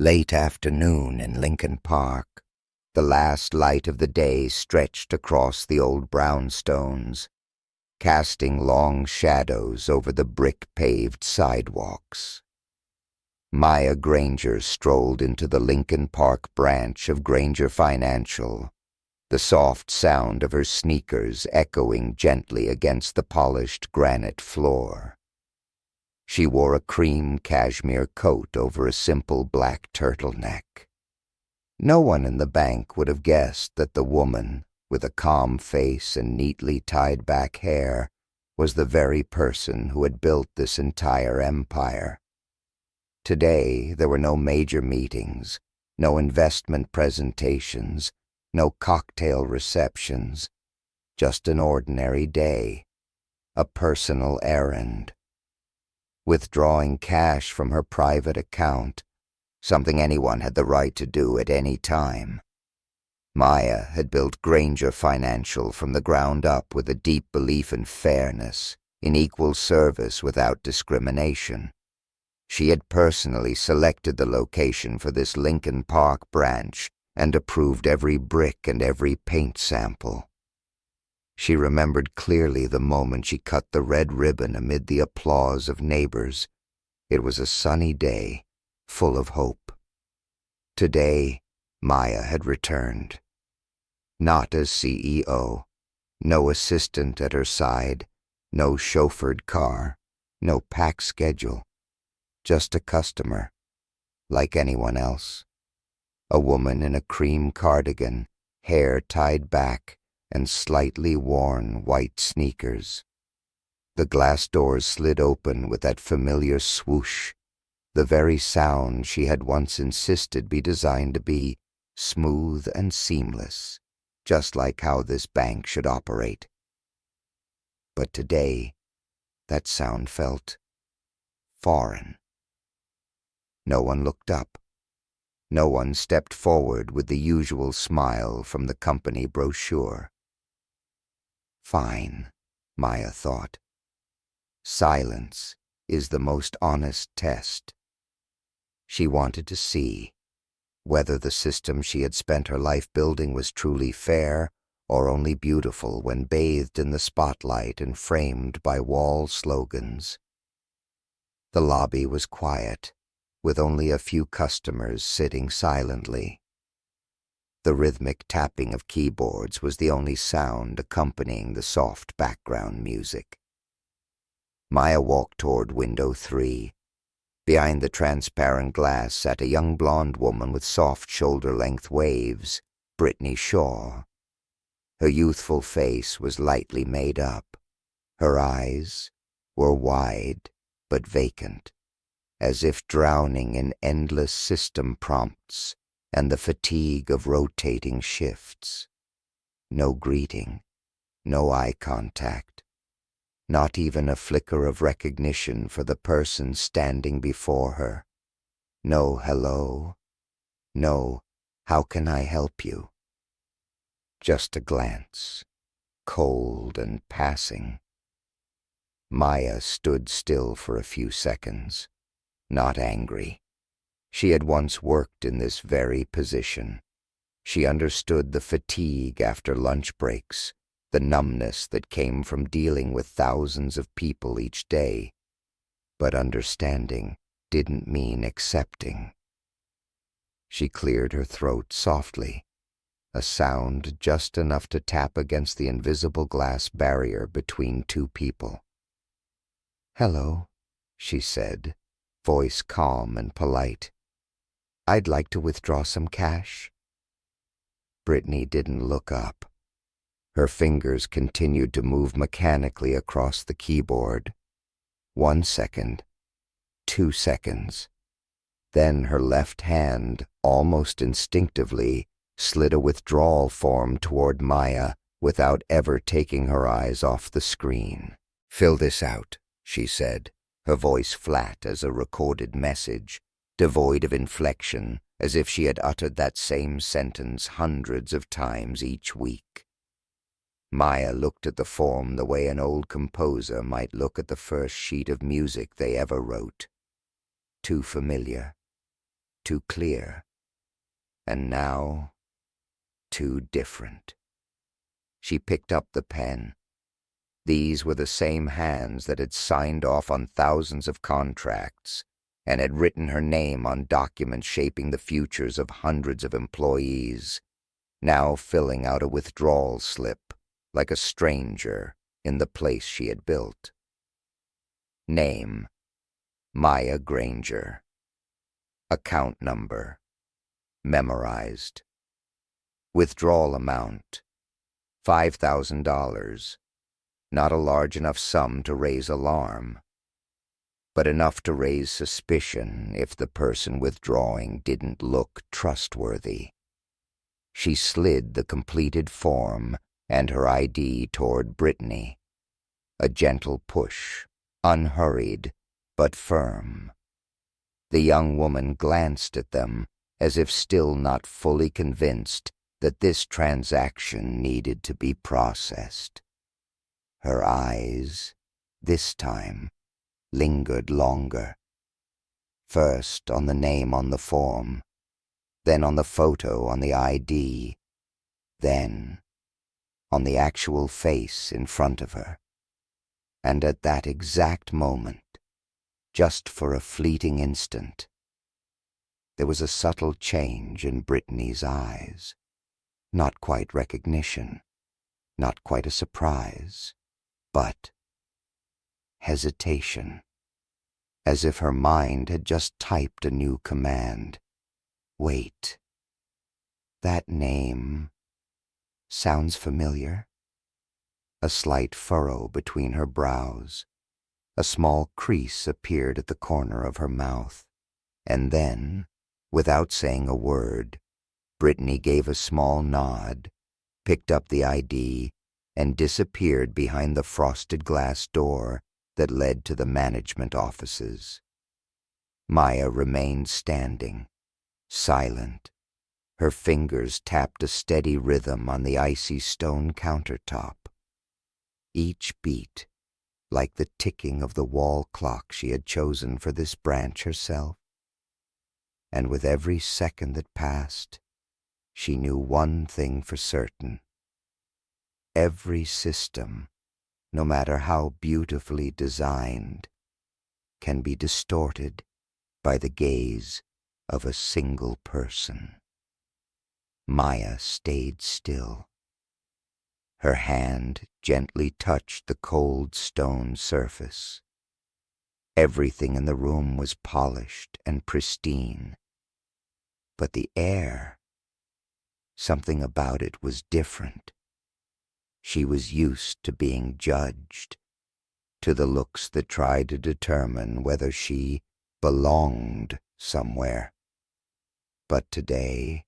Late afternoon in Lincoln Park, the last light of the day stretched across the old brownstones, casting long shadows over the brick-paved sidewalks. Maya Granger strolled into the Lincoln Park branch of Granger Financial, the soft sound of her sneakers echoing gently against the polished granite floor. She wore a cream cashmere coat over a simple black turtleneck. No one in the bank would have guessed that the woman, with a calm face and neatly tied-back hair, was the very person who had built this entire empire. Today there were no major meetings, no investment presentations, no cocktail receptions, just an ordinary day, a personal errand. Withdrawing cash from her private account, something anyone had the right to do at any time. Maya had built Granger Financial from the ground up with a deep belief in fairness, in equal service without discrimination. She had personally selected the location for this Lincoln Park branch and approved every brick and every paint sample. She remembered clearly the moment she cut the red ribbon amid the applause of neighbors. It was a sunny day, full of hope. Today, Maya had returned. Not as CEO, no assistant at her side, no chauffeured car, no packed schedule. Just a customer, like anyone else. A woman in a cream cardigan, hair tied back, and slightly worn white sneakers. The glass doors slid open with that familiar swoosh, the very sound she had once insisted be designed to be smooth and seamless, just like how this bank should operate. But today, that sound felt foreign. No one looked up. No one stepped forward with the usual smile from the company brochure. Fine, Maya thought. Silence is the most honest test. She wanted to see whether the system she had spent her life building was truly fair or only beautiful when bathed in the spotlight and framed by wall slogans. The lobby was quiet, with only a few customers sitting silently. The rhythmic tapping of keyboards was the only sound accompanying the soft background music. Maya walked toward window 3. Behind the transparent glass sat a young blonde woman with soft shoulder-length waves, Brittany Shaw. Her youthful face was lightly made up. Her eyes were wide but vacant, as if drowning in endless system prompts and the fatigue of rotating shifts. No greeting, no eye contact, not even a flicker of recognition for the person standing before her. No hello, no how can I help you? Just a glance, cold and passing. Maya stood still for a few seconds, not angry. She had once worked in this very position. She understood the fatigue after lunch breaks, the numbness that came from dealing with thousands of people each day. But understanding didn't mean accepting. She cleared her throat softly, a sound just enough to tap against the invisible glass barrier between two people. "Hello," she said, voice calm and polite. "I'd like to withdraw some cash." Brittany didn't look up. Her fingers continued to move mechanically across the keyboard. 1 second, 2 seconds. Then her left hand, almost instinctively, slid a withdrawal form toward Maya without ever taking her eyes off the screen. "Fill this out," she said, her voice flat as a recorded message, devoid of inflection, as if she had uttered that same sentence hundreds of times each week. Maya looked at the form the way an old composer might look at the first sheet of music they ever wrote. Too familiar, too clear, and now too different. She picked up the pen. These were the same hands that had signed off on thousands of contracts and had written her name on documents shaping the futures of hundreds of employees, now filling out a withdrawal slip like a stranger in the place she had built. Name: Maya Granger. Account number: memorized. Withdrawal amount: $5,000. Not a large enough sum to raise alarm, but enough to raise suspicion if the person withdrawing didn't look trustworthy. She slid the completed form and her ID toward Brittany. A gentle push, unhurried but firm. The young woman glanced at them as if still not fully convinced that this transaction needed to be processed. Her eyes, this time, lingered longer. First on the name on the form, then on the photo on the ID, then on the actual face in front of her. And at that exact moment, just for a fleeting instant, there was a subtle change in Brittany's eyes. Not quite recognition, not quite a surprise, but hesitation, as if her mind had just typed a new command. Wait, that name sounds familiar. A slight furrow between her brows. A small crease appeared at the corner of her mouth. And then, without saying a word, Brittany gave a small nod, picked up the ID, and disappeared behind the frosted glass door that led to the management offices. Maya remained standing, silent. Her fingers tapped a steady rhythm on the icy stone countertop. Each beat, like the ticking of the wall clock she had chosen for this branch herself. And with every second that passed, she knew one thing for certain. Every system, no matter how beautifully designed, can be distorted by the gaze of a single person. Maya stayed still. Her hand gently touched the cold stone surface. Everything in the room was polished and pristine. But the air, something about it was different. She was used to being judged, to the looks that tried to determine whether she belonged somewhere. But today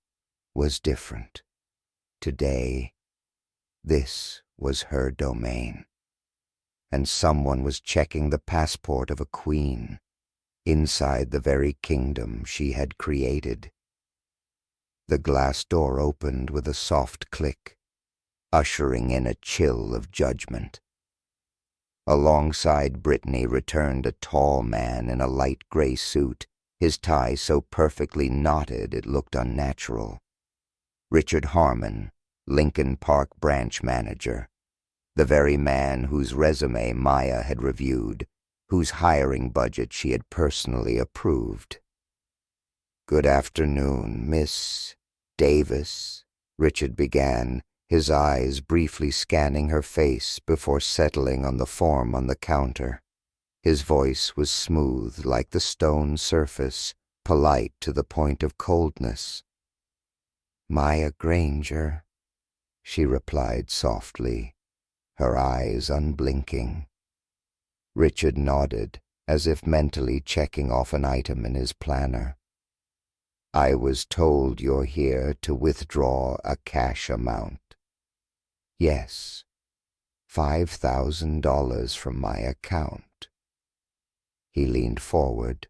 was different. Today, this was her domain, and someone was checking the passport of a queen inside the very kingdom she had created. The glass door opened with a soft click, ushering in a chill of judgment. Alongside Brittany returned a tall man in a light gray suit, his tie so perfectly knotted it looked unnatural. Richard Harmon, Lincoln Park branch manager, the very man whose resume Maya had reviewed, whose hiring budget she had personally approved. "Good afternoon, Miss Davis," Richard began, his eyes briefly scanning her face before settling on the form on the counter. His voice was smooth like the stone surface, polite to the point of coldness. "Maya Granger," she replied softly, her eyes unblinking. Richard nodded, as if mentally checking off an item in his planner. "I was told you're here to withdraw a cash amount." "Yes, $5,000 from my account." He leaned forward,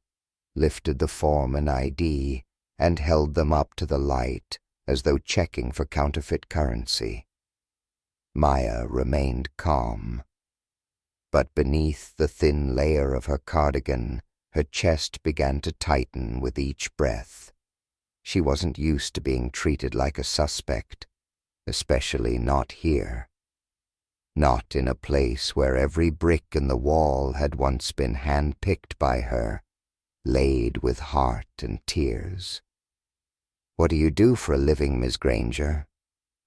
lifted the form and ID, and held them up to the light as though checking for counterfeit currency. Maya remained calm, but beneath the thin layer of her cardigan, her chest began to tighten with each breath. She wasn't used to being treated like a suspect, especially not here. Not in a place where every brick in the wall had once been hand-picked by her, laid with heart and tears. "What do you do for a living, Miss Granger?"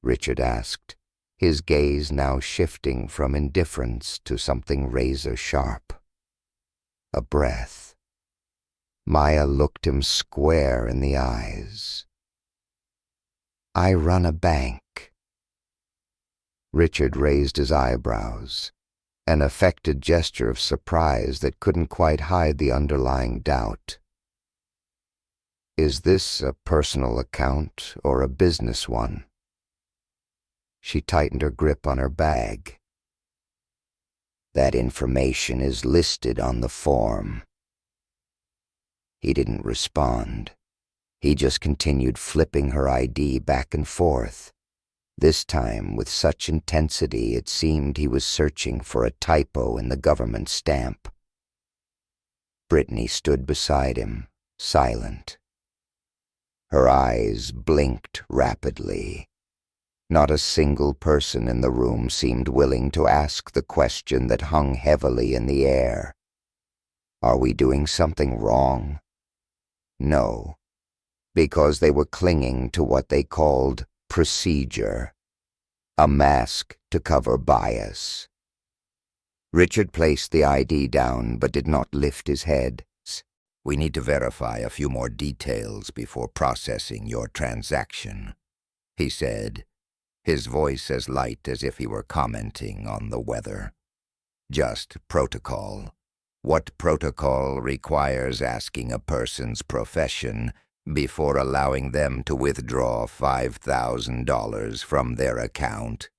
Richard asked, his gaze now shifting from indifference to something razor-sharp. A breath. Maya looked him square in the eyes. "I run a bank." Richard raised his eyebrows, an affected gesture of surprise that couldn't quite hide the underlying doubt. "Is this a personal account or a business one?" She tightened her grip on her bag. "That information is listed on the form." He didn't respond. He just continued flipping her ID back and forth, this time with such intensity it seemed he was searching for a typo in the government stamp. Brittany stood beside him, silent. Her eyes blinked rapidly. Not a single person in the room seemed willing to ask the question that hung heavily in the air. Are we doing something wrong? No, because they were clinging to what they called procedure, a mask to cover bias. Richard placed the ID down but did not lift his head. "We need to verify a few more details before processing your transaction," he said, his voice as light as if he were commenting on the weather. "Just protocol. What protocol requires asking a person's profession before allowing them to withdraw $5,000 from their account?"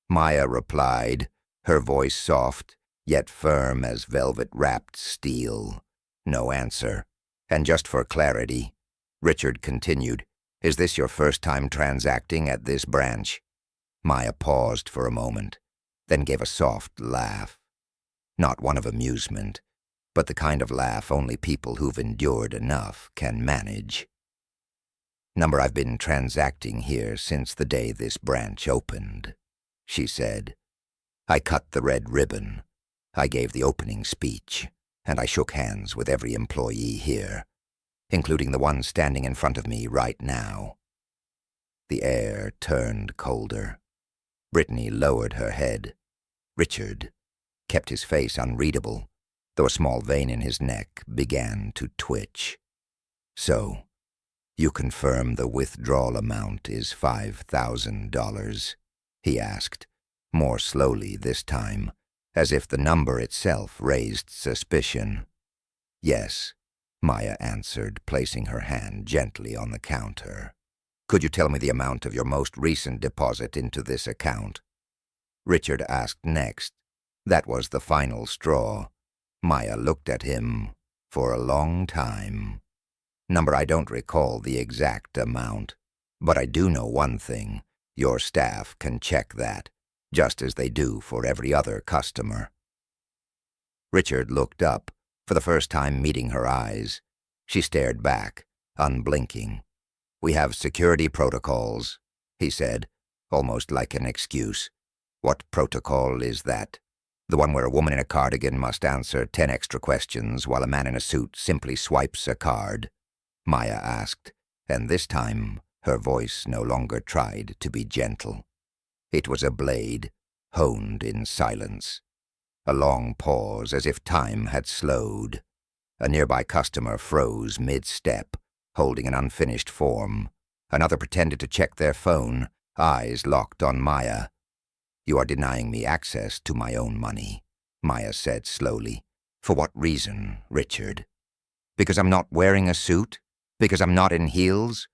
Maya replied, her voice soft, yet firm as velvet-wrapped steel. No answer. And just for clarity, Richard continued, "Is this your first time transacting at this branch?" Maya paused for a moment, then gave a soft laugh. Not one of amusement, but the kind of laugh only people who've endured enough can manage. "Number, I've been transacting here since the day this branch opened," she said. "I cut the red ribbon. I gave the opening speech, and I shook hands with every employee here, including the one standing in front of me right now." The air turned colder. Brittany lowered her head. Richard kept his face unreadable, though a small vein in his neck began to twitch. "So, you confirm the withdrawal amount is $5,000, he asked, more slowly this time, as if the number itself raised suspicion. "Yes," Maya answered, placing her hand gently on the counter. "Could you tell me the amount of your most recent deposit into this account?" Richard asked next. That was the final straw. Maya looked at him for a long time. "Number, I don't recall the exact amount, but I do know one thing. Your staff can check that, just as they do for every other customer." Richard looked up, for the first time meeting her eyes. She stared back, unblinking. "We have security protocols," he said, almost like an excuse. "What protocol is that?" "The one where a woman in a cardigan must answer 10 extra questions while a man in a suit simply swipes a card?" Maya asked, and this time her voice no longer tried to be gentle. It was a blade, honed in silence. A long pause, as if time had slowed. A nearby customer froze mid-step, holding an unfinished form. Another pretended to check their phone, eyes locked on Maya. "You are denying me access to my own money," Maya said slowly. "For what reason, Richard? Because I'm not wearing a suit? Because I'm not in heels?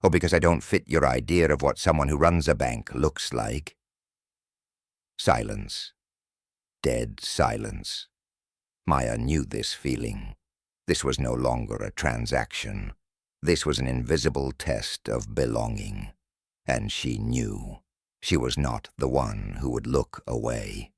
Or because I don't fit your idea of what someone who runs a bank looks like?" Silence. Dead silence. Maya knew this feeling. This was no longer a transaction. This was an invisible test of belonging. And she knew. She was not the one who would look away.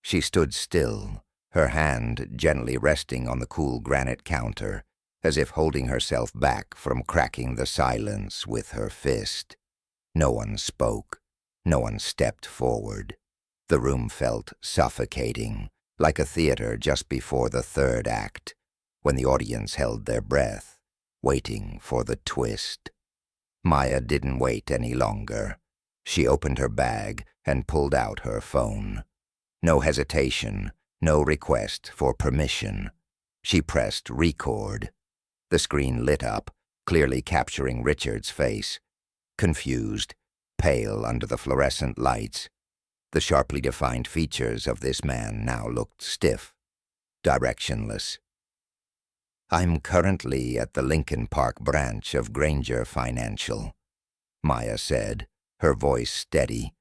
She stood still, her hand gently resting on the cool granite counter, as if holding herself back from cracking the silence with her fist. No one spoke. No one stepped forward. The room felt suffocating, like a theater just before the third act, when the audience held their breath, waiting for the twist. Maya didn't wait any longer. She opened her bag and pulled out her phone. No hesitation, no request for permission. She pressed record. The screen lit up, clearly capturing Richard's face. Confused, pale under the fluorescent lights. The sharply defined features of this man now looked stiff, directionless. "I'm currently at the Lincoln Park branch of Granger Financial," Maya said, her voice steady,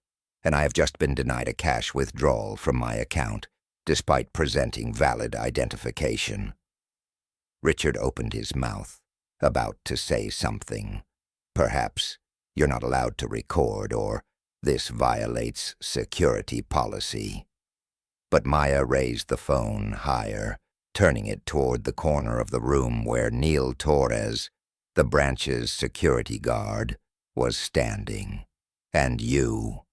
"and I have just been denied a cash withdrawal from my account, despite presenting valid identification." Richard opened his mouth, about to say something. Perhaps, "You're not allowed to record," or "This violates security policy." But Maya raised the phone higher, turning it toward the corner of the room where Neil Torres, the branch's security guard, was standing. "And you,"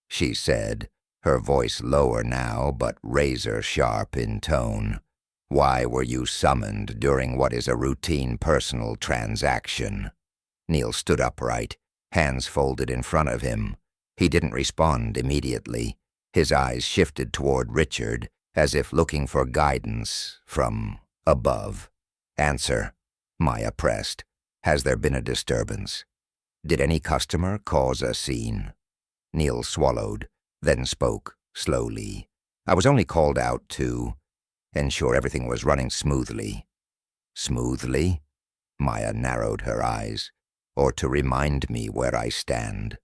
she said, her voice lower now but razor-sharp in tone. "Why were you summoned during what is a routine personal transaction?" Neil stood upright, hands folded in front of him. He didn't respond immediately. His eyes shifted toward Richard, as if looking for guidance from above. "Answer," Maya pressed. "Has there been a disturbance? Did any customer cause a scene?" Neil swallowed, then spoke slowly. "I was only called out to ensure everything was running smoothly." "Smoothly?" Maya narrowed her eyes. "Or to remind me where I stand?"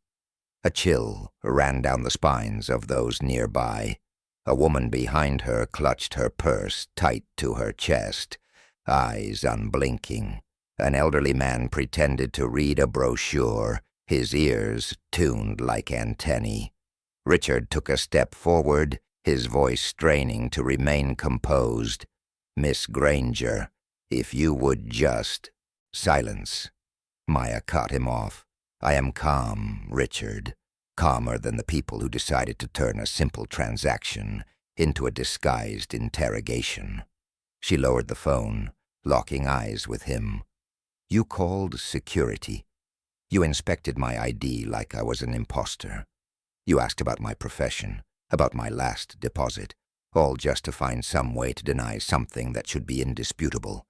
A chill ran down the spines of those nearby. A woman behind her clutched her purse tight to her chest, eyes unblinking. An elderly man pretended to read a brochure, his ears tuned like antennae. Richard took a step forward, his voice straining to remain composed. "Miss Granger, if you would just—" "Silence," Maya cut him off. "I am calm, Richard. Calmer than the people who decided to turn a simple transaction into a disguised interrogation." She lowered the phone, locking eyes with him. "You called security. You inspected my ID like I was an imposter. You asked about my profession, about my last deposit, all just to find some way to deny something that should be indisputable.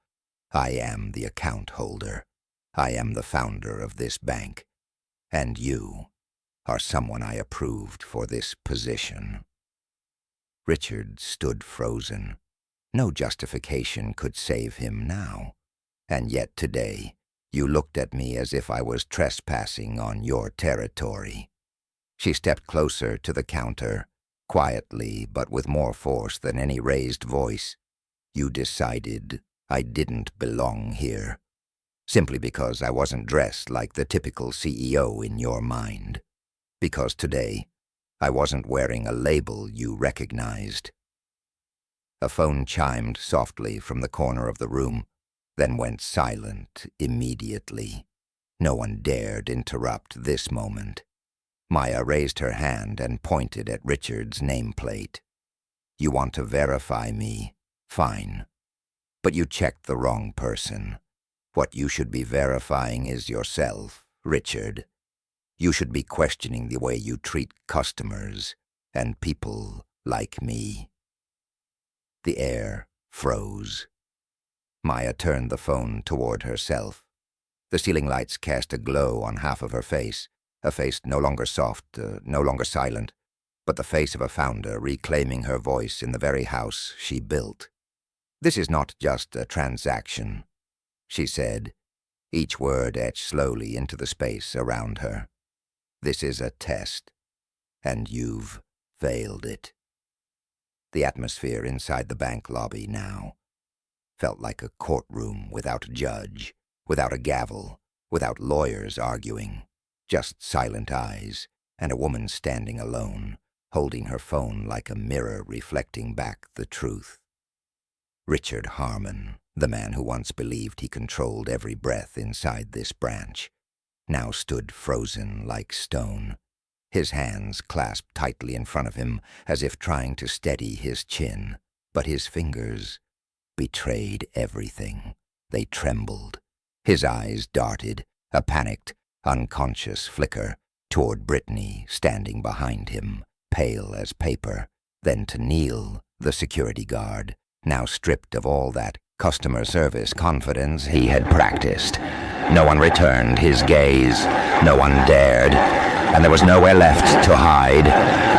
I am the account holder. I am the founder of this bank. And you are someone I approved for this position." Richard stood frozen. No justification could save him now. "And yet today, you looked at me as if I was trespassing on your territory." She stepped closer to the counter, quietly but with more force than any raised voice. "You decided I didn't belong here, simply because I wasn't dressed like the typical CEO in your mind. Because today, I wasn't wearing a label you recognized." A phone chimed softly from the corner of the room, then went silent immediately. No one dared interrupt this moment. Maya raised her hand and pointed at Richard's nameplate. "You want to verify me? Fine. But you checked the wrong person. What you should be verifying is yourself, Richard. You should be questioning the way you treat customers and people like me." The air froze. Maya turned the phone toward herself. The ceiling lights cast a glow on half of her face, a face no longer soft, no longer silent, but the face of a founder reclaiming her voice in the very house she built. "This is not just a transaction," she said, each word etched slowly into the space around her. "This is a test, and you've failed it." The atmosphere inside the bank lobby now felt like a courtroom without a judge, without a gavel, without lawyers arguing, just silent eyes and a woman standing alone, holding her phone like a mirror reflecting back the truth. Richard Harmon The man who once believed he controlled every breath inside this branch now stood frozen like stone, his hands clasped tightly in front of him as if trying to steady his chin, but his fingers betrayed everything. They trembled. His eyes darted, a panicked, unconscious flicker, toward Brittany standing behind him, pale as paper, then to Neil, the security guard, now stripped of all that customer service confidence he had practiced. No one returned his gaze, no one dared, and there was nowhere left to hide,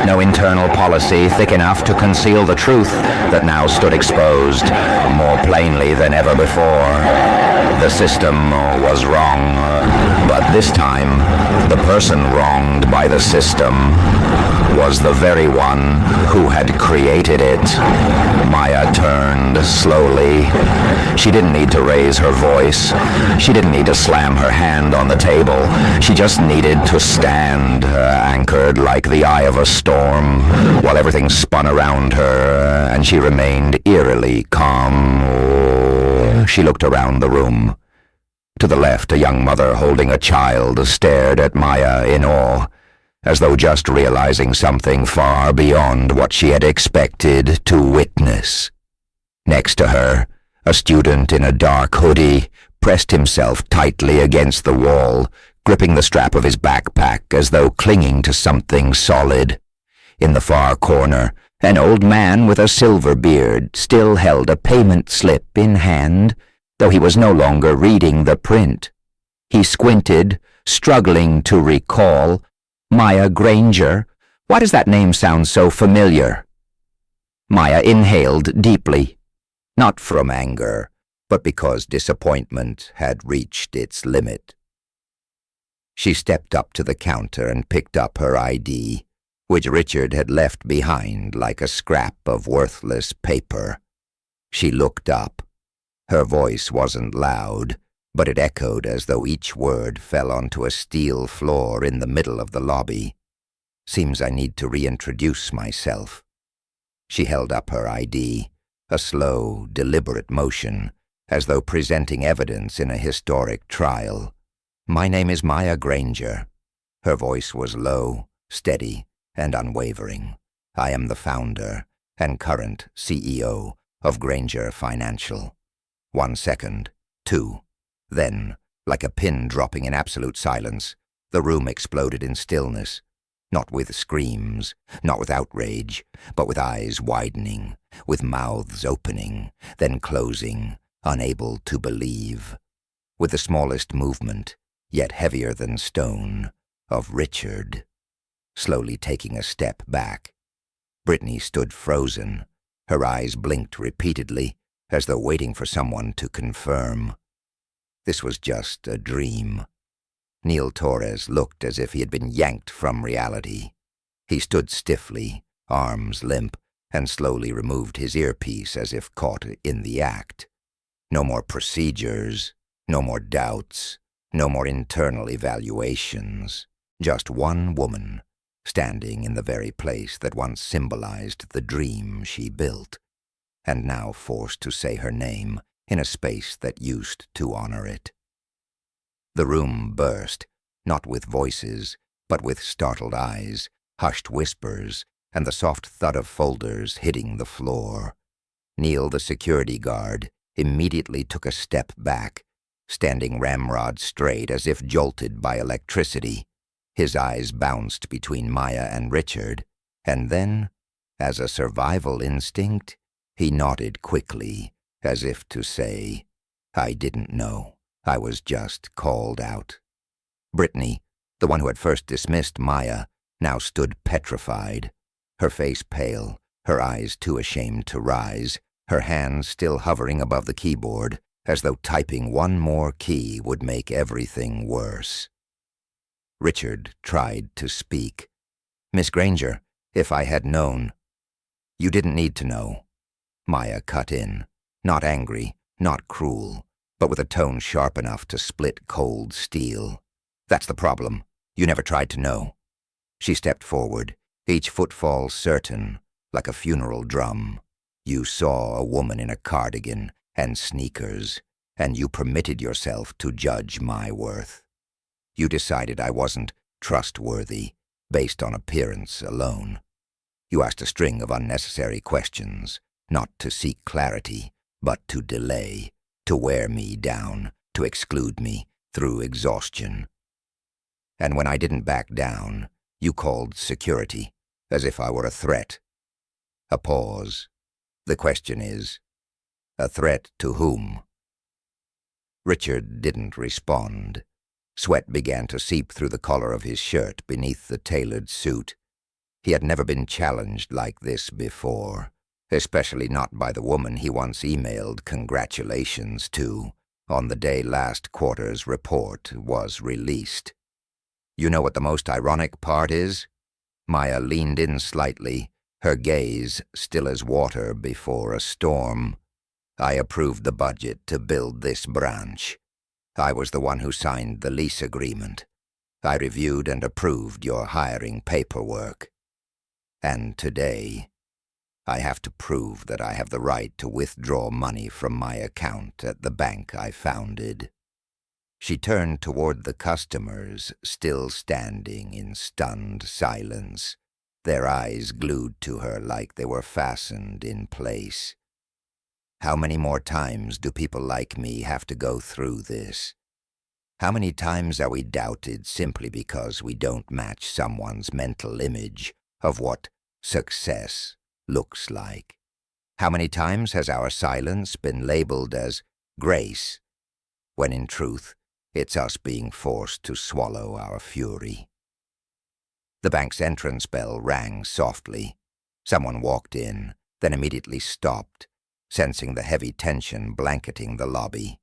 no internal policy thick enough to conceal the truth that now stood exposed more plainly than ever before. The system was wrong, but this time, the person wronged by the system was the very one who had created it. Maya turned slowly. She didn't need to raise her voice. She didn't need to slam her hand on the table. She just needed to stand, anchored like the eye of a storm, while everything spun around her, and she remained eerily calm. She looked around the room. To the left, a young mother holding a child stared at Maya in awe, as though just realizing something far beyond what she had expected to witness. Next to her, a student in a dark hoodie pressed himself tightly against the wall, gripping the strap of his backpack as though clinging to something solid. In the far corner, an old man with a silver beard still held a payment slip in hand, though he was no longer reading the print. He squinted, struggling to recall. Maya Granger? Why does that name sound so familiar? Maya inhaled deeply, not from anger, but because disappointment had reached its limit. She stepped up to the counter and picked up her ID, which Richard had left behind like a scrap of worthless paper. She looked up. Her voice wasn't loud, but it echoed as though each word fell onto a steel floor in the middle of the lobby. Seems I need to reintroduce myself. She held up her ID, a slow, deliberate motion, as though presenting evidence in a historic trial. My name is Maya Granger. Her voice was low, steady, and unwavering. I am the founder and current CEO of Granger Financial. 1 second, 2. Then, like a pin dropping in absolute silence, the room exploded in stillness, not with screams, not with outrage, but with eyes widening, with mouths opening, then closing, unable to believe. With the smallest movement, yet heavier than stone, of Richard, slowly taking a step back. Brittany stood frozen. Her eyes blinked repeatedly, as though waiting for someone to confirm. This was just a dream. Neil Torres looked as if he had been yanked from reality. He stood stiffly, arms limp, and slowly removed his earpiece as if caught in the act. No more procedures, no more doubts, no more internal evaluations. Just one woman, standing in the very place that once symbolized the dream she built, and now forced to say her name in a space that used to honor it. The room burst, not with voices, but with startled eyes, hushed whispers, and the soft thud of folders hitting the floor. Neil, the security guard, immediately took a step back, standing ramrod straight as if jolted by electricity. His eyes bounced between Maya and Richard, and then, as a survival instinct, he nodded quickly, as if to say, I didn't know. I was just called out. Brittany, the one who had first dismissed Maya, now stood petrified, her face pale, her eyes too ashamed to rise, her hands still hovering above the keyboard, as though typing one more key would make everything worse. Richard tried to speak. Miss Granger, if I had known. You didn't need to know. Maya cut in, not angry, not cruel, but with a tone sharp enough to split cold steel. That's the problem. You never tried to know. She stepped forward, each footfall certain, like a funeral drum. You saw a woman in a cardigan, and sneakers, and you permitted yourself to judge my worth. You decided I wasn't trustworthy based on appearance alone. You asked a string of unnecessary questions, not to seek clarity, but to delay, to wear me down, to exclude me through exhaustion. And when I didn't back down, you called security, as if I were a threat. A pause. The question is, a threat to whom? Richard didn't respond. Sweat began to seep through the collar of his shirt beneath the tailored suit. He had never been challenged like this before, especially not by the woman he once emailed congratulations to on the day last quarter's report was released. You know what the most ironic part is? Maya leaned in slightly, her gaze still as water before a storm. I approved the budget to build this branch. I was the one who signed the lease agreement. I reviewed and approved your hiring paperwork. And today, I have to prove that I have the right to withdraw money from my account at the bank I founded. She turned toward the customers, still standing in stunned silence, their eyes glued to her like they were fastened in place. How many more times do people like me have to go through this? How many times are we doubted simply because we don't match someone's mental image of what success looks like? How many times has our silence been labeled as grace, when in truth, it's us being forced to swallow our fury? The bank's entrance bell rang softly. Someone walked in, then immediately stopped, sensing the heavy tension blanketing the lobby.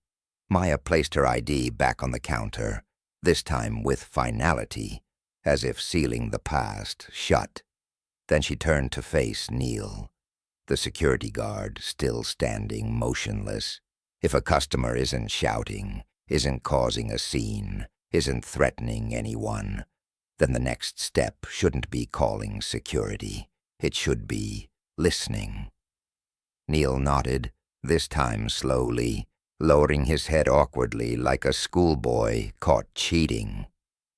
Maya placed her ID back on the counter, this time with finality, as if sealing the past shut. Then she turned to face Neil, the security guard still standing motionless. If a customer isn't shouting, isn't causing a scene, isn't threatening anyone, then the next step shouldn't be calling security. It should be listening. Neil nodded, this time slowly, lowering his head awkwardly like a schoolboy caught cheating.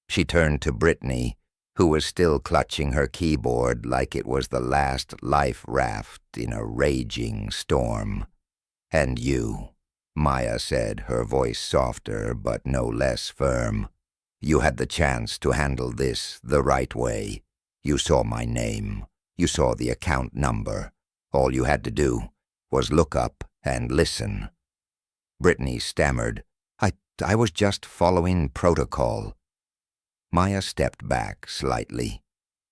She turned to Brittany, who was still clutching her keyboard like it was the last life raft in a raging storm. "And you," Maya said, her voice softer but no less firm. "You had the chance to handle this the right way. You saw my name. You saw the account number. All you had to do was look up and listen." Brittany stammered, I was just following protocol." Maya stepped back slightly.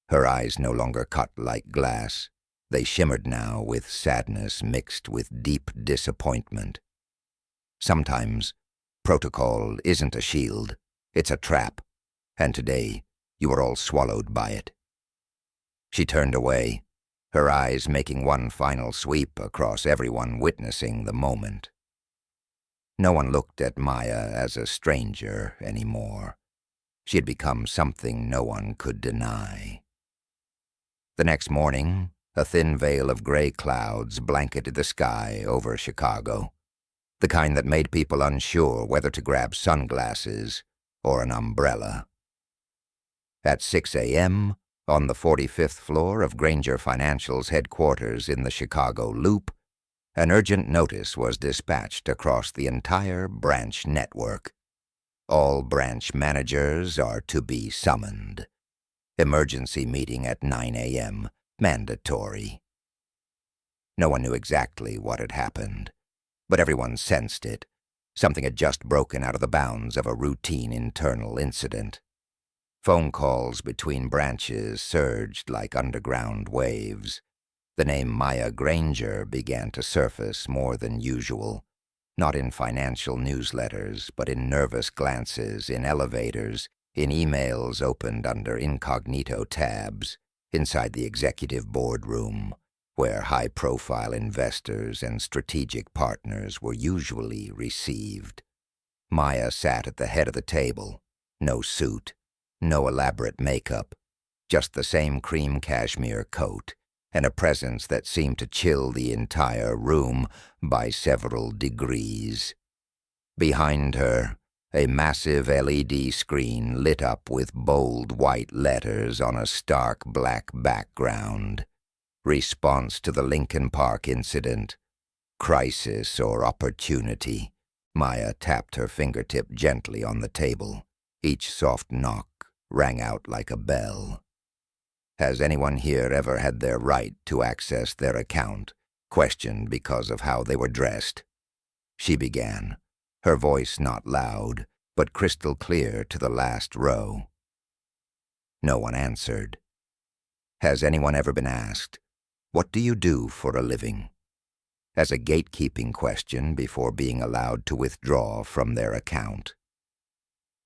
Her eyes no longer cut like glass. They shimmered now with sadness mixed with deep disappointment. Sometimes protocol isn't a shield, it's a trap, and today you were all swallowed by it. She turned away, her eyes making one final sweep across everyone witnessing the moment. No one looked at Maya as a stranger anymore. She had become something no one could deny. The next morning, a thin veil of gray clouds blanketed the sky over Chicago, the kind that made people unsure whether to grab sunglasses or an umbrella. At 6 a.m., on the 45th floor of Granger Financial's headquarters in the Chicago Loop, an urgent notice was dispatched across the entire branch network. All branch managers are to be summoned. Emergency meeting at 9 a.m., mandatory. No one knew exactly what had happened, but everyone sensed it. Something had just broken out of the bounds of a routine internal incident. Phone calls between branches surged like underground waves. The name Maya Granger began to surface more than usual, not in financial newsletters, but in nervous glances, in elevators, in emails opened under incognito tabs, inside the executive boardroom, where high-profile investors and strategic partners were usually received. Maya sat at the head of the table, no suit, no elaborate makeup, just the same cream cashmere coat and a presence that seemed to chill the entire room by several degrees. Behind her, a massive LED screen lit up with bold white letters on a stark black background. Response to the Lincoln Park incident. Crisis or opportunity. Maya tapped her fingertip gently on the table. Each soft knock rang out like a bell. Has anyone here ever had their right to access their account questioned because of how they were dressed? She began, her voice not loud, but crystal clear to the last row. No one answered. Has anyone ever been asked, "What do you do for a living?" as a gatekeeping question before being allowed to withdraw from their account?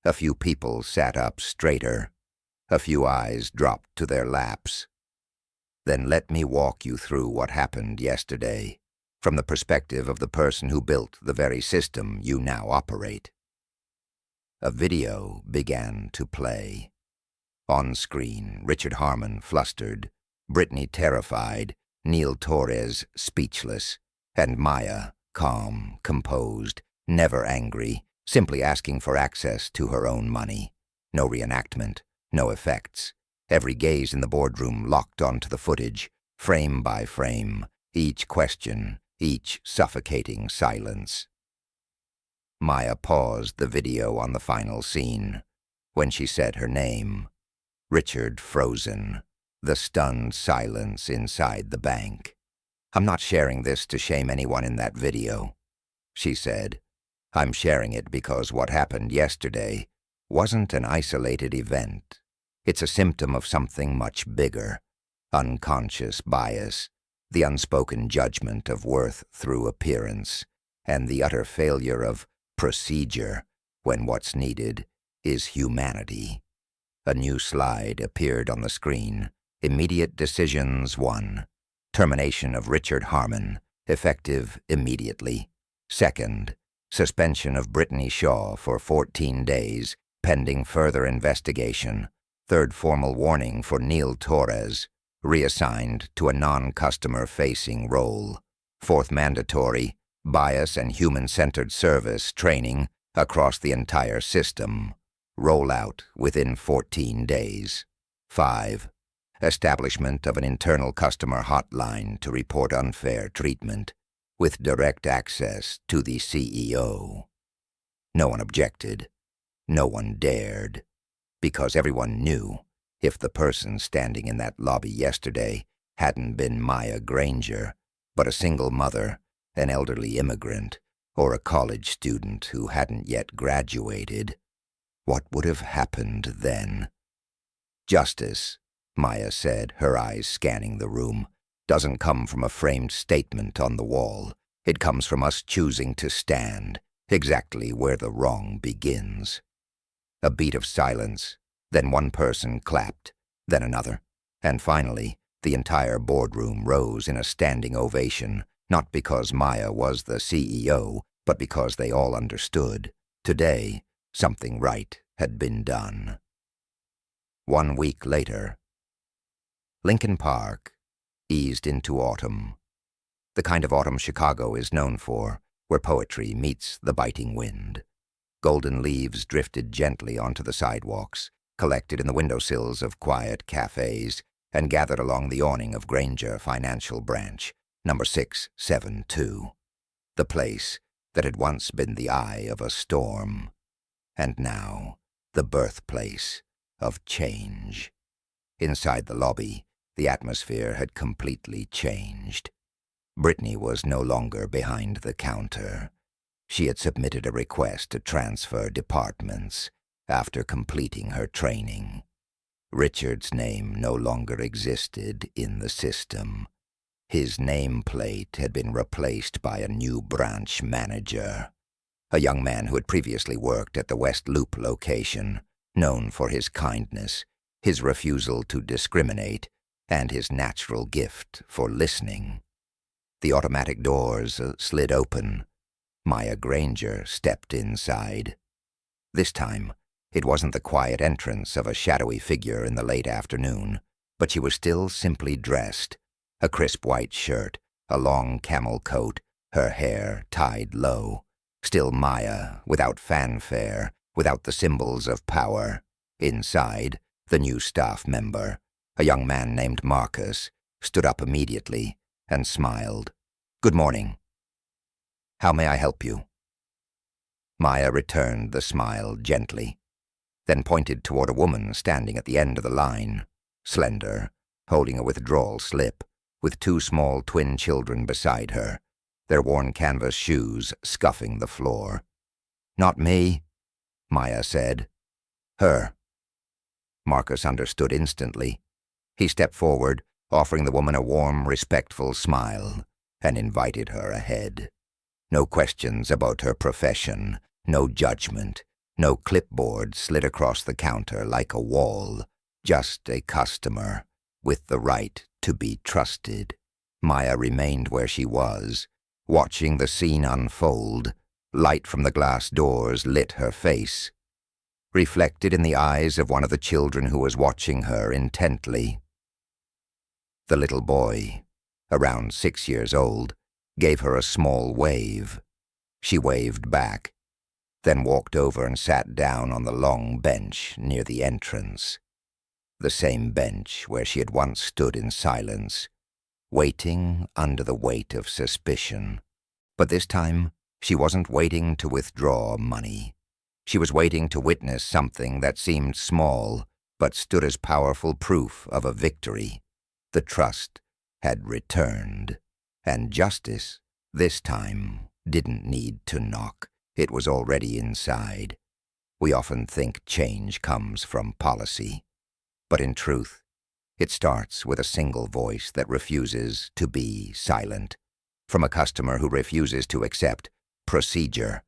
A few people sat up straighter. A few eyes dropped to their laps. Then let me walk you through what happened yesterday, from the perspective of the person who built the very system you now operate. A video began to play. On screen, Richard Harmon flustered, Brittany terrified, Neil Torres speechless, and Maya calm, composed, never angry, simply asking for access to her own money. No reenactment, no effects. Every gaze in the boardroom locked onto the footage, frame by frame, each question, each suffocating silence. Maya paused the video on the final scene. When she said her name, Richard frozen, the stunned silence inside the bank. "I'm not sharing this to shame anyone in that video," she said. "I'm sharing it because what happened yesterday wasn't an isolated event. It's a symptom of something much bigger. Unconscious bias, the unspoken judgment of worth through appearance, and the utter failure of procedure when what's needed is humanity." A new slide appeared on the screen. Immediate Decisions 1. Termination of Richard Harmon, effective immediately. Second, suspension of Brittany Shaw for 14 days, pending further investigation. Third formal warning for Neil Torres, reassigned to a non-customer-facing role. Fourth mandatory, bias and human-centered service training across the entire system. Rollout within 14 days. 5. Establishment of an internal customer hotline to report unfair treatment, with direct access to the CEO. No one objected. No one dared. Because everyone knew if the person standing in that lobby yesterday hadn't been Maya Granger, but a single mother, an elderly immigrant, or a college student who hadn't yet graduated, what would have happened then? "Justice," Maya said, her eyes scanning the room, "doesn't come from a framed statement on the wall. It comes from us choosing to stand, exactly where the wrong begins." A beat of silence, then one person clapped, then another, and finally, the entire boardroom rose in a standing ovation, not because Maya was the CEO, but because they all understood. Today, something right had been done. 1 week later, Lincoln Park eased into autumn. The kind of autumn Chicago is known for, where poetry meets the biting wind. Golden leaves drifted gently onto the sidewalks, collected in the windowsills of quiet cafes, and gathered along the awning of Granger Financial Branch, number 672. The place that had once been the eye of a storm, and now the birthplace of change. Inside the lobby, the atmosphere had completely changed. Brittany was no longer behind the counter. She had submitted a request to transfer departments after completing her training. Richard's name no longer existed in the system. His nameplate had been replaced by a new branch manager, a young man who had previously worked at the West Loop location, known for his kindness, his refusal to discriminate, and his natural gift for listening. The automatic doors slid open. Maya Granger stepped inside. This time, it wasn't the quiet entrance of a shadowy figure in the late afternoon, but she was still simply dressed, A crisp white shirt, a long camel coat, her hair tied low. Still Maya, without fanfare, without the symbols of power. Inside, the new staff member, a young man named Marcus, stood up immediately and smiled. "Good morning. How may I help you?" Maya returned the smile gently, then pointed toward a woman standing at the end of the line, slender, holding a withdrawal slip, with two small twin children beside her, their worn canvas shoes scuffing the floor. "Not me," Maya said. "Her." Marcus understood instantly. He stepped forward, offering the woman a warm, respectful smile, and invited her ahead. No questions about her profession, no judgment, no clipboard slid across the counter like a wall, just a customer with the right to be trusted. Maya remained where she was, watching the scene unfold. Light from the glass doors lit her face, reflected in the eyes of one of the children who was watching her intently. The little boy, around 6 years old, gave her a small wave. She waved back, then walked over and sat down on the long bench near the entrance. The same bench where she had once stood in silence, waiting under the weight of suspicion. But this time, she wasn't waiting to withdraw money. She was waiting to witness something that seemed small, but stood as powerful proof of a victory. The trust had returned, and justice, this time, didn't need to knock. It was already inside. We often think change comes from policy, but in truth, it starts with a single voice that refuses to be silent, from a customer who refuses to accept procedure,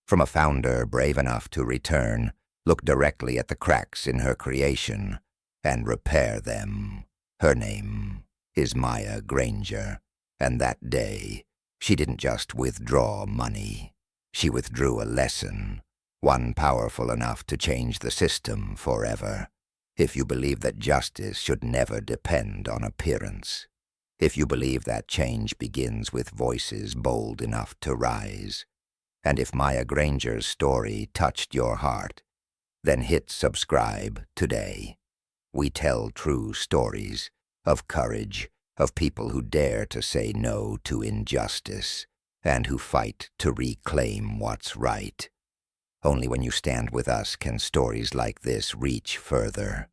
from a founder brave enough to return, look directly at the cracks in her creation, and repair them. Her name is Maya Granger, and that day, she didn't just withdraw money. She withdrew a lesson, one powerful enough to change the system forever. If you believe that justice should never depend on appearance, if you believe that change begins with voices bold enough to rise, and if Maya Granger's story touched your heart, then hit subscribe today. We tell true stories of courage, of people who dare to say no to injustice, and who fight to reclaim what's right. Only when you stand with us can stories like this reach further.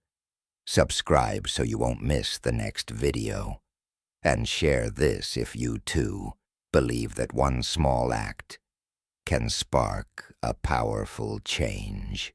Subscribe so you won't miss the next video. And share this if you, too, believe that one small act can spark a powerful change.